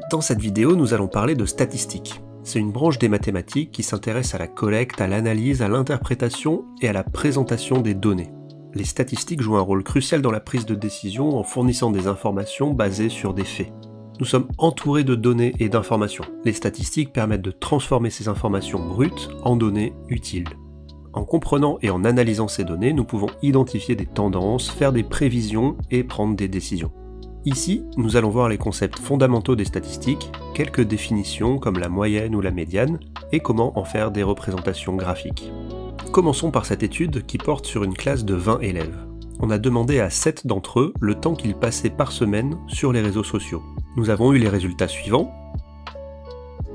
Dans cette vidéo, nous allons parler de statistiques. C'est une branche des mathématiques qui s'intéresse à la collecte, à l'analyse, à l'interprétation et à la présentation des données. Les statistiques jouent un rôle crucial dans la prise de décision en fournissant des informations basées sur des faits. Nous sommes entourés de données et d'informations. Les statistiques permettent de transformer ces informations brutes en données utiles. En comprenant et en analysant ces données, nous pouvons identifier des tendances, faire des prévisions et prendre des décisions. Ici, nous allons voir les concepts fondamentaux des statistiques, quelques définitions comme la moyenne ou la médiane, et comment en faire des représentations graphiques. Commençons par cette étude qui porte sur une classe de 20 élèves. On a demandé à 7 d'entre eux le temps qu'ils passaient par semaine sur les réseaux sociaux. Nous avons eu les résultats suivants.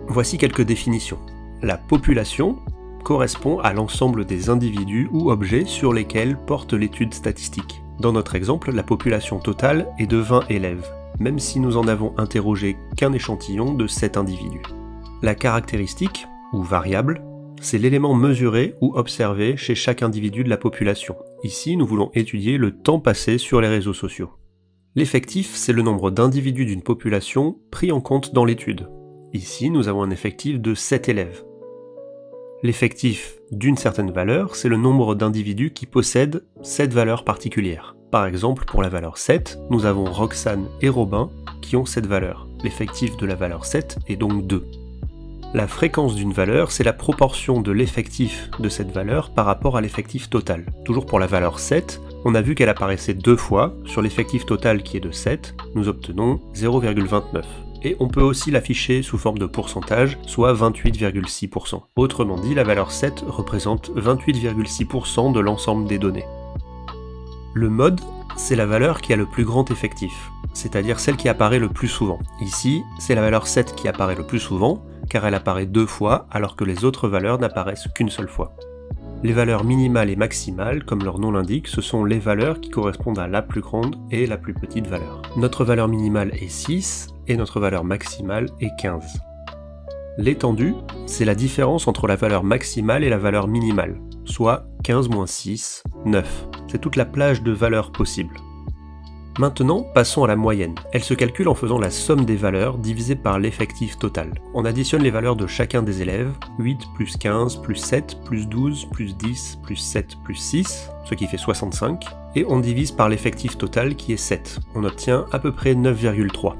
Voici quelques définitions. La population correspond à l'ensemble des individus ou objets sur lesquels porte l'étude statistique. Dans notre exemple, la population totale est de 20 élèves, même si nous en avons interrogé qu'un échantillon de 7 individus. La caractéristique, ou variable, c'est l'élément mesuré ou observé chez chaque individu de la population. Ici, nous voulons étudier le temps passé sur les réseaux sociaux. L'effectif, c'est le nombre d'individus d'une population pris en compte dans l'étude. Ici, nous avons un effectif de 7 élèves. L'effectif d'une certaine valeur, c'est le nombre d'individus qui possèdent cette valeur particulière. Par exemple, pour la valeur 7, nous avons Roxane et Robin qui ont cette valeur. L'effectif de la valeur 7 est donc 2. La fréquence d'une valeur, c'est la proportion de l'effectif de cette valeur par rapport à l'effectif total. Toujours pour la valeur 7, on a vu qu'elle apparaissait 2 fois. Sur l'effectif total qui est de 7, nous obtenons 0,29. Et on peut aussi l'afficher sous forme de pourcentage, soit 28,6%. Autrement dit, la valeur 7 représente 28,6% de l'ensemble des données. Le mode, c'est la valeur qui a le plus grand effectif, c'est-à-dire celle qui apparaît le plus souvent. Ici, c'est la valeur 7 qui apparaît le plus souvent, car elle apparaît 2 fois, alors que les autres valeurs n'apparaissent qu'une seule fois. Les valeurs minimales et maximales, comme leur nom l'indique, ce sont les valeurs qui correspondent à la plus grande et la plus petite valeur. Notre valeur minimale est 6, et notre valeur maximale est 15. L'étendue, c'est la différence entre la valeur maximale et la valeur minimale, soit 15 moins 6, 9. C'est toute la plage de valeurs possibles. Maintenant, passons à la moyenne. Elle se calcule en faisant la somme des valeurs divisée par l'effectif total. On additionne les valeurs de chacun des élèves, 8 plus 15 plus 7 plus 12 plus 10 plus 7 plus 6, ce qui fait 65, et on divise par l'effectif total qui est 7. On obtient à peu près 9,3.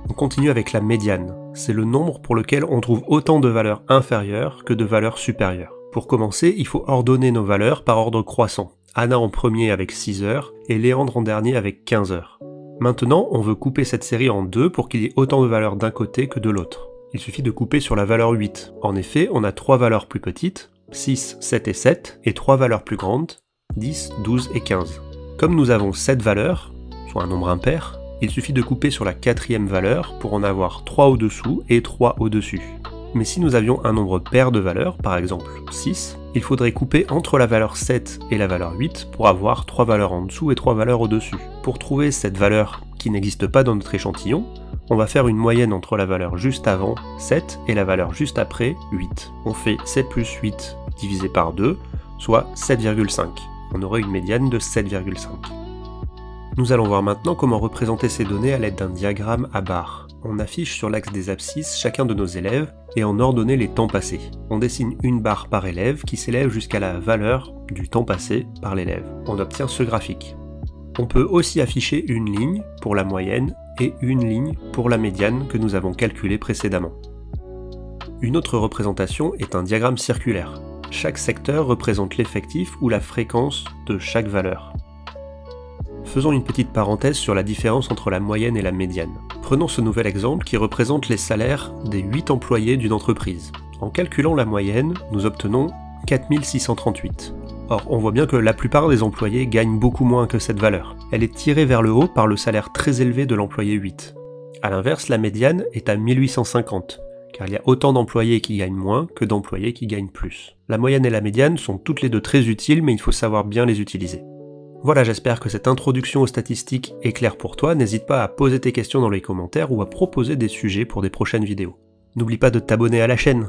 On continue avec la médiane. C'est le nombre pour lequel on trouve autant de valeurs inférieures que de valeurs supérieures. Pour commencer, il faut ordonner nos valeurs par ordre croissant. Anna en premier avec 6 heures et Léandre en dernier avec 15 heures. Maintenant, on veut couper cette série en deux pour qu'il y ait autant de valeurs d'un côté que de l'autre. Il suffit de couper sur la valeur 8. En effet, on a 3 valeurs plus petites, 6, 7 et 7, et 3 valeurs plus grandes, 10, 12 et 15. Comme nous avons 7 valeurs, soit un nombre impair, il suffit de couper sur la 4e valeur pour en avoir 3 au-dessous et 3 au-dessus. Mais si nous avions un nombre pair de valeurs, par exemple 6, il faudrait couper entre la valeur 7 et la valeur 8 pour avoir 3 valeurs en dessous et 3 valeurs au-dessus. Pour trouver cette valeur qui n'existe pas dans notre échantillon, on va faire une moyenne entre la valeur juste avant 7 et la valeur juste après 8. On fait 7 plus 8 divisé par 2, soit 7,5. On aurait une médiane de 7,5. Nous allons voir maintenant comment représenter ces données à l'aide d'un diagramme à barres. On affiche sur l'axe des abscisses chacun de nos élèves et en ordonnée les temps passés. On dessine une barre par élève qui s'élève jusqu'à la valeur du temps passé par l'élève. On obtient ce graphique. On peut aussi afficher une ligne pour la moyenne et une ligne pour la médiane que nous avons calculée précédemment. Une autre représentation est un diagramme circulaire. Chaque secteur représente l'effectif ou la fréquence de chaque valeur. Faisons une petite parenthèse sur la différence entre la moyenne et la médiane. Prenons ce nouvel exemple qui représente les salaires des 8 employés d'une entreprise. En calculant la moyenne, nous obtenons 4638. Or, on voit bien que la plupart des employés gagnent beaucoup moins que cette valeur. Elle est tirée vers le haut par le salaire très élevé de l'employé 8. A l'inverse, la médiane est à 1850, car il y a autant d'employés qui gagnent moins que d'employés qui gagnent plus. La moyenne et la médiane sont toutes les deux très utiles, mais il faut savoir bien les utiliser. Voilà, j'espère que cette introduction aux statistiques est claire pour toi. N'hésite pas à poser tes questions dans les commentaires ou à proposer des sujets pour des prochaines vidéos. N'oublie pas de t'abonner à la chaîne.